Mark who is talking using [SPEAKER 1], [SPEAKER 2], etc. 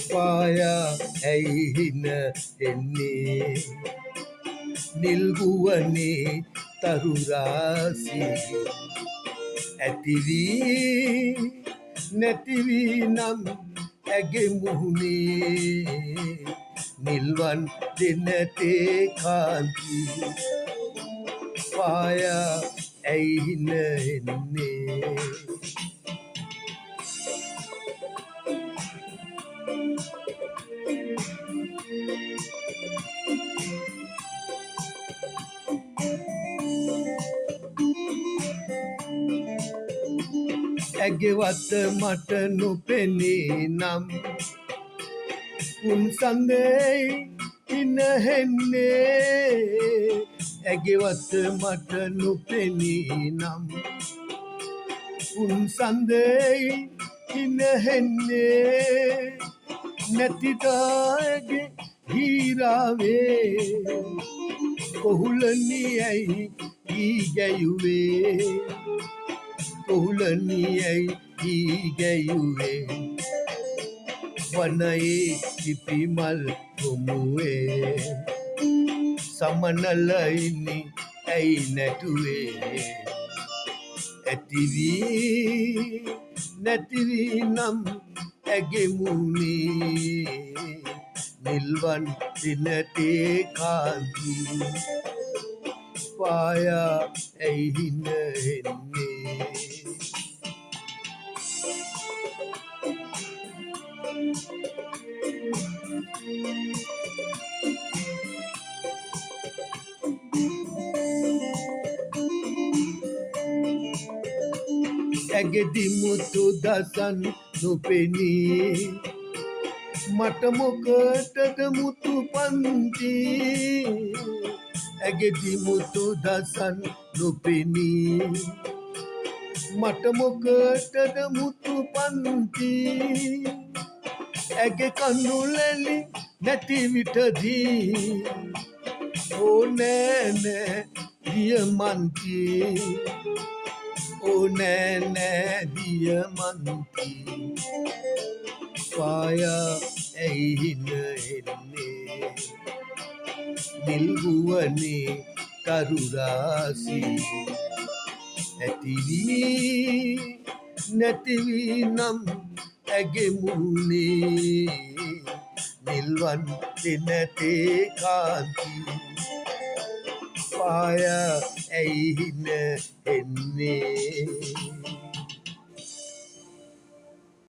[SPEAKER 1] පායා ඇයිහින එන්නේ නිල්ගුවනේ තරුරාසි ඇතිවී නැතිවී නම් ඇගේ මුහුණේ නිල්වන් දෙනතේ කාන්ති පායා ඇයිහින එන්නේ ඇගෙවත මට නොපෙනේ නම් උන් සඳේ ඉනහෙන්නේ ඇගෙවත මට නොපෙනේ නම් උන් සඳේ ඉනහෙන්නේ නැතිදාගේ හීරාවේ කොහුලනි ඇයි ඊ ගැයුවේ කොහුලනි ඇයි ඊ ගැයුවේ වනයේ කිපිමල් ගොමුවේ සමනලයිනි ඇයි නැටුවේ ඇතිවී නැතිවී නම් ඇගේ මුහුණේ නිල්වන් දිනතේ කාන්ති පායා ඇයිහින එන්නේ ඇගෙදි මුතු දසන් නොපෙනී මට මොකටද මුතු පන්ති ඇගෙදි මුතු දසන් නොපෙනී මට මොකටද මුතු පන්ති ඇගේ කඳුලැලි නැති විටදී ඕ නෑ නෑ දියමන්ති ඕ නෑ නෑ දියමන්ති පායා ඇයිහින එන්නේ නිල්ගුවනේ තරුරාසි ඇතිවී නැතිවී නම් ඇගේ මුහුණේ නිල්වන් දෙනතේ කාන්ති පායා ඇයිහින එන්නේ